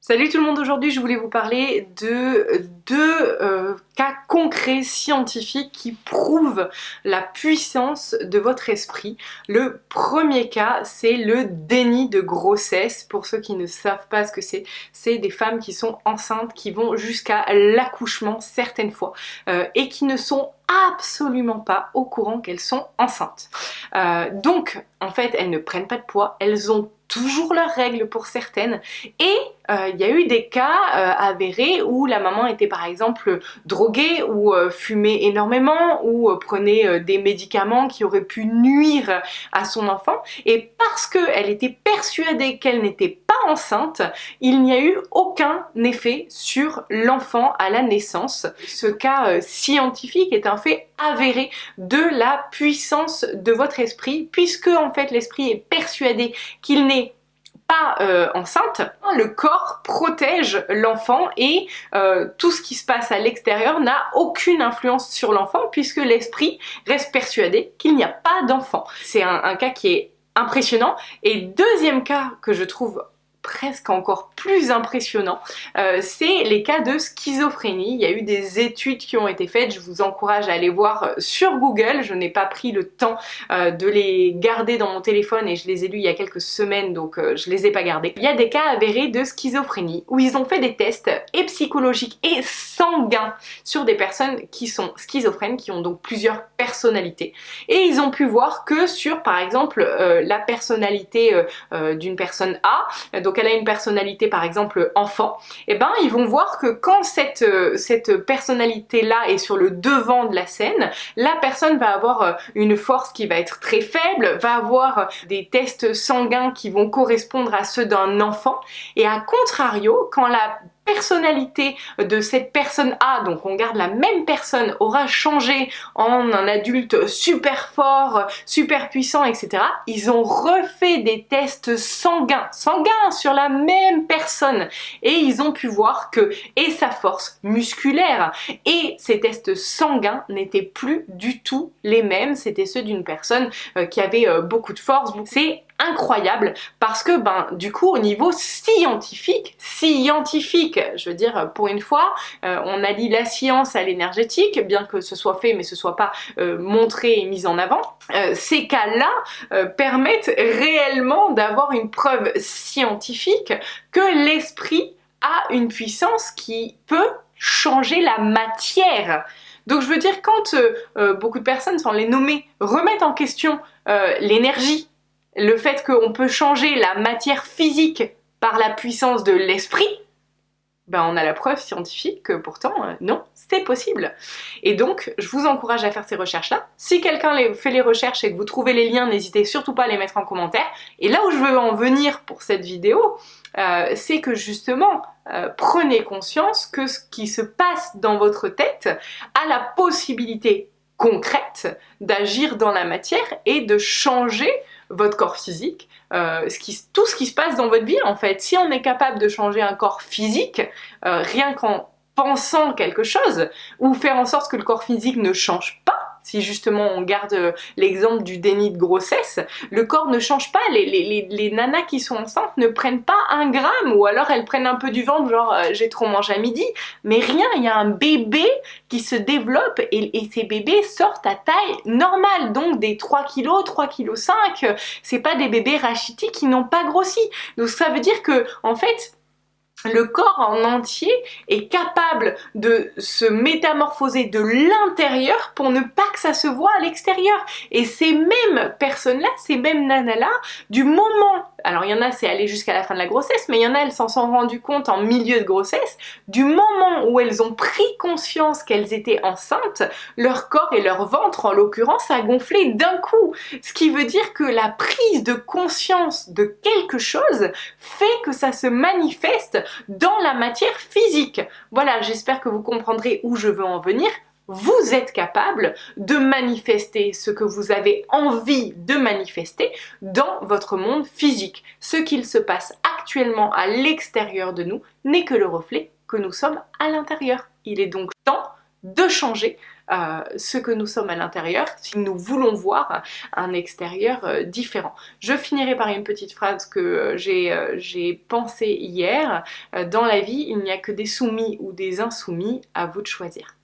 Salut tout le monde, aujourd'hui je voulais vous parler de deux cas concrets scientifiques qui prouvent la puissance de votre esprit. Le premier cas, c'est le déni de grossesse. Pour ceux qui ne savent pas ce que c'est des femmes qui sont enceintes, qui vont jusqu'à l'accouchement certaines fois et qui ne sont absolument pas au courant qu'elles sont enceintes. Donc en fait elles ne prennent pas de poids, elles ont toujours leurs règles pour certaines et il y a eu des cas avérés où la maman était par exemple droguée ou fumait énormément ou prenait des médicaments qui auraient pu nuire à son enfant, et parce qu'elle était persuadée qu'elle n'était pas enceinte, il n'y a eu aucun effet sur l'enfant à la naissance. Ce cas scientifique est un fait avéré de la puissance de votre esprit, puisque en fait l'esprit est persuadé qu'il n'est pas enceinte, le corps protège l'enfant et tout ce qui se passe à l'extérieur n'a aucune influence sur l'enfant puisque l'esprit reste persuadé qu'il n'y a pas d'enfant. C'est un cas qui est impressionnant. Et deuxième cas que je trouve presque encore plus impressionnant, c'est les cas de schizophrénie. Il y a eu des études qui ont été faites, je vous encourage à aller voir sur Google, je n'ai pas pris le temps de les garder dans mon téléphone et je les ai lus il y a quelques semaines, donc je les ai pas gardés. Il y a des cas avérés de schizophrénie où ils ont fait des tests et psychologiques et sanguins sur des personnes qui sont schizophrènes, qui ont donc plusieurs personnalités, et ils ont pu voir que sur par exemple la personnalité d'une personne A, donc elle a une personnalité par exemple enfant, et ben ils vont voir que quand cette personnalité là est sur le devant de la scène, la personne va avoir une force qui va être très faible, va avoir des tests sanguins qui vont correspondre à ceux d'un enfant, et à contrario, quand la personnalité de cette personne A, donc on garde la même personne, aura changé en un adulte super fort, super puissant, etc. Ils ont refait des tests sanguins sur la même personne et ils ont pu voir que et sa force musculaire et ses tests sanguins n'étaient plus du tout les mêmes, c'était ceux d'une personne qui avait beaucoup de force. C'est incroyable parce que du coup au niveau scientifique, je veux dire pour une fois, on allie la science à l'énergétique, bien que ce soit fait mais ce soit pas montré et mis en avant. Ces cas-là permettent réellement d'avoir une preuve scientifique que l'esprit a une puissance qui peut changer la matière. Donc je veux dire, quand beaucoup de personnes, sans les nommer, remettent en question l'énergie, le fait qu'on peut changer la matière physique par la puissance de l'esprit, on a la preuve scientifique que pourtant, non, c'est possible. Et donc, je vous encourage à faire ces recherches-là. Si quelqu'un fait les recherches et que vous trouvez les liens, n'hésitez surtout pas à les mettre en commentaire. Et là où je veux en venir pour cette vidéo, c'est que justement, prenez conscience que ce qui se passe dans votre tête a la possibilité concrète d'agir dans la matière et de changer votre corps physique, tout ce qui se passe dans votre vie en fait. Si on est capable de changer un corps physique, rien qu'en pensant quelque chose, ou faire en sorte que le corps physique ne change pas, si justement on garde l'exemple du déni de grossesse, le corps ne change pas, les nanas qui sont enceintes ne prennent pas 1 gramme, ou alors elles prennent un peu du ventre, genre j'ai trop mangé à midi, mais rien, il y a un bébé qui se développe et ces bébés sortent à taille normale, donc des 3 kg, 3,5 kg, c'est pas des bébés rachitis qui n'ont pas grossi. Donc ça veut dire que en fait, le corps en entier est capable de se métamorphoser de l'intérieur pour ne pas que ça se voit à l'extérieur. Et ces mêmes personnes-là, ces mêmes nanas-là, du moment, alors il y en a c'est aller jusqu'à la fin de la grossesse, mais il y en a elles s'en sont rendues compte en milieu de grossesse, du moment où elles ont pris conscience qu'elles étaient enceintes, leur corps et leur ventre en l'occurrence a gonflé d'un coup. Ce qui veut dire que la prise de conscience de quelque chose fait que ça se manifeste dans la matière physique. Voilà, j'espère que vous comprendrez où je veux en venir. Vous êtes capable de manifester ce que vous avez envie de manifester dans votre monde physique. Ce qu'il se passe actuellement à l'extérieur de nous n'est que le reflet que nous sommes à l'intérieur. Il est donc temps de changer ce que nous sommes à l'intérieur, si nous voulons voir un extérieur différent. Je finirai par une petite phrase que j'ai pensée hier. Dans la vie, il n'y a que des soumis ou des insoumis, à vous de choisir.